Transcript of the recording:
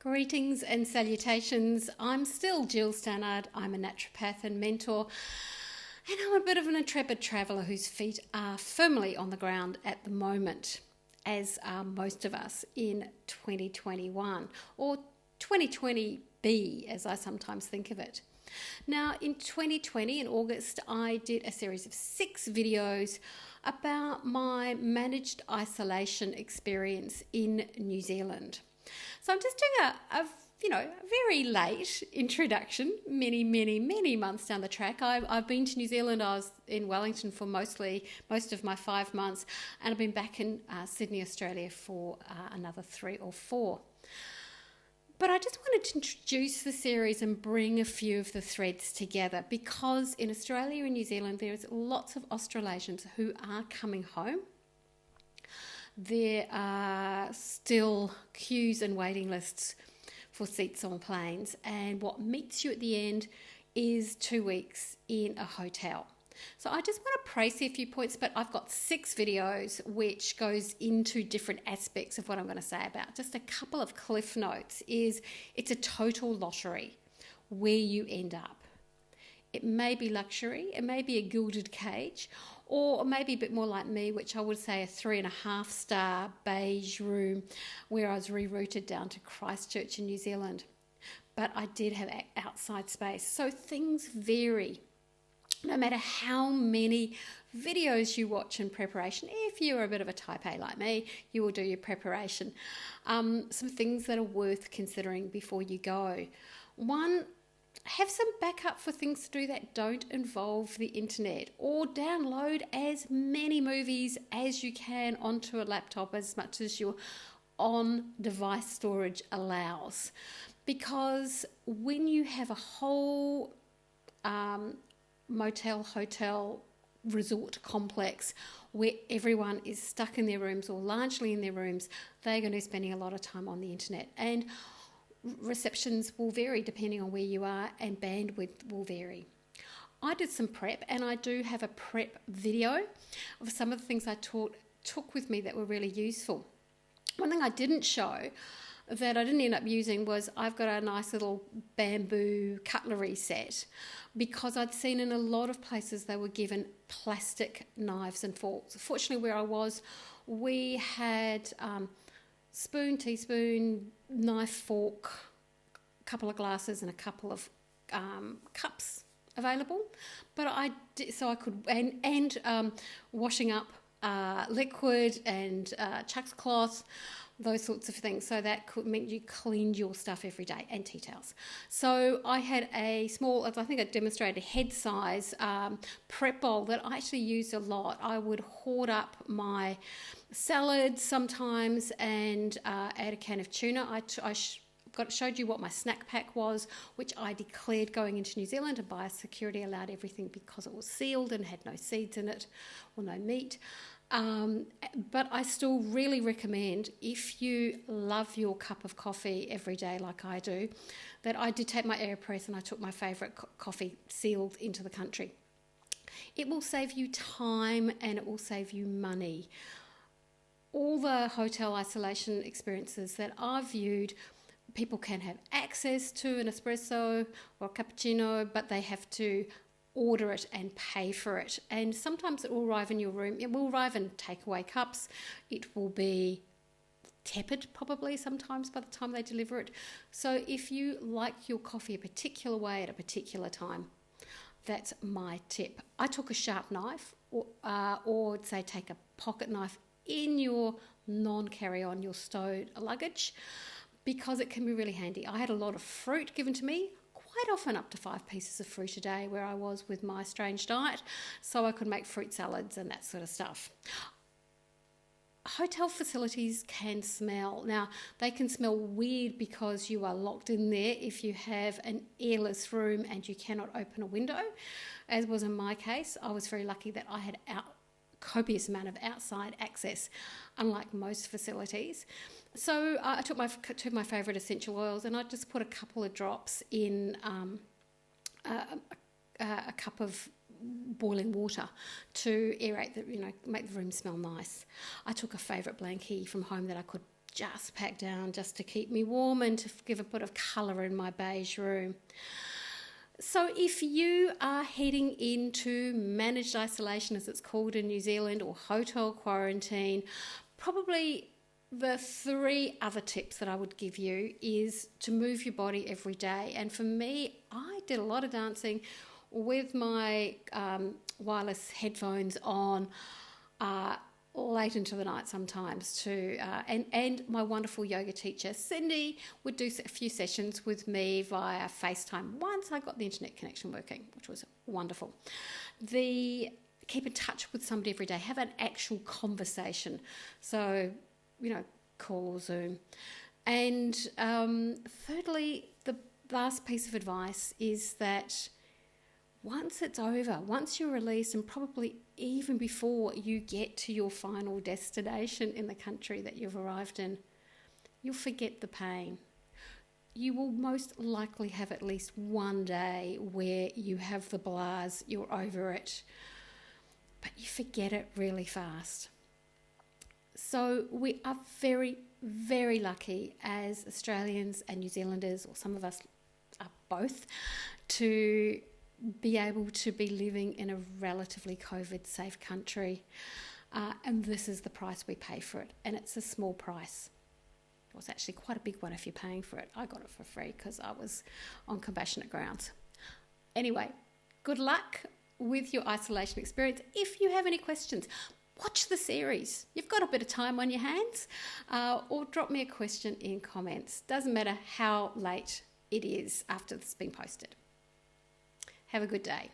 Greetings and salutations. I'm still Gill Stannard. I'm a naturopath and mentor, and I'm a bit of an intrepid traveller whose feet are firmly on the ground at the moment, as are most of us in 2021 or 2020B, as I sometimes think of it. Now, in 2020, in August, I did a series of 6 videos about my managed isolation experience in New Zealand. So I'm just doing a very late introduction, many months down the track. I've been to New Zealand. I was in Wellington for most of my 5 months, and I've been back in Sydney, Australia for another 3 or 4. But I just wanted to introduce the series and bring a few of the threads together, because in Australia and New Zealand there's lots of Australasians who are coming home. There are still queues and waiting lists for seats on planes, and what meets you at the end is 2 weeks in a hotel. So I just want to praise a few points, but I've got 6 videos which goes into different aspects of what I'm going to say about. Just a couple of cliff notes is it's a total lottery where you end up. It may be luxury, it may be a gilded cage, or maybe a bit more like me, which I would say a 3.5-star beige room where I was rerouted down to Christchurch in New Zealand. But I did have outside space. So things vary. No matter how many videos you watch in preparation, if you're a bit of a type A like me, you will do your preparation. Some things that are worth considering before you go. One, have some backup for things to do that don't involve the internet, or download as many movies as you can onto a laptop as much as your on-device storage allows. Because when you have a whole motel, hotel, resort complex where everyone is stuck in their rooms or largely in their rooms, they're going to be spending a lot of time on the internet. And receptions will vary depending on where you are, and bandwidth will vary. I did some prep, and I do have a prep video of some of the things I took with me that were really useful. One thing I didn't show that I didn't end up using was I've got a nice little bamboo cutlery set, because I'd seen in a lot of places they were given plastic knives and forks. Fortunately, where I was, we had spoon, teaspoon, knife, fork, a couple of glasses and a couple of cups available. But I did, so I could, and washing up liquid and chucks cloth, those sorts of things. So that could mean you cleaned your stuff every day, and tea towels. So I had a small, I think I demonstrated, head size prep bowl that I actually used a lot. I would hoard up my salad sometimes and add a can of tuna. I showed you what my snack pack was, which I declared going into New Zealand, and biosecurity allowed everything because it was sealed and had no seeds in it or no meat. But I still really recommend, if you love your cup of coffee every day like I do, that I did take my AeroPress and I took my favourite coffee sealed into the country. It will save you time and it will save you money. All the hotel isolation experiences that I've viewed, people can have access to an espresso or a cappuccino, but they have to order it and pay for it. And sometimes it will arrive in your room. It will arrive in takeaway cups. It will be tepid probably sometimes by the time they deliver it. So if you like your coffee a particular way at a particular time, that's my tip. I took a sharp knife, or say take a pocket knife in your non-carry-on, your stowed luggage, because it can be really handy. I had a lot of fruit given to me, quite often up to 5 pieces of fruit a day where I was with my strange diet, so I could make fruit salads and that sort of stuff. Hotel facilities can smell. Now, they can smell weird because you are locked in there if you have an airless room and you cannot open a window, as was in my case. I was very lucky that I had copious amount of outside access, unlike most facilities. So I took my favourite essential oils, and I just put a couple of drops in a cup of boiling water to aerate make the room smell nice. I took a favourite blankie from home that I could just packed down just to keep me warm and to give a bit of colour in my beige room. So if you are heading into managed isolation, as it's called in New Zealand, or hotel quarantine, probably the 3 other tips that I would give you is to move your body every day. And for me, I did a lot of dancing with my wireless headphones on late into the night sometimes too. And my wonderful yoga teacher, Cindy, would do a few sessions with me via FaceTime once I got the internet connection working, which was wonderful. Keep in touch with somebody every day. Have an actual conversation. So, call or Zoom. And thirdly, the last piece of advice is that once it's over, once you're released, and probably even before you get to your final destination in the country that you've arrived in, you'll forget the pain. You will most likely have at least one day where you have the blahs, you're over it, but you forget it really fast. So we are very, very lucky as Australians and New Zealanders, or some of us are both, to be able to be living in a relatively COVID-safe country. And this is the price we pay for it. And it's a small price. It was actually quite a big one if you're paying for it. I got it for free because I was on compassionate grounds. Anyway, good luck with your isolation experience. If you have any questions, watch the series. You've got a bit of time on your hands. Or drop me a question in comments. Doesn't matter how late it is after it's been posted. Have a good day.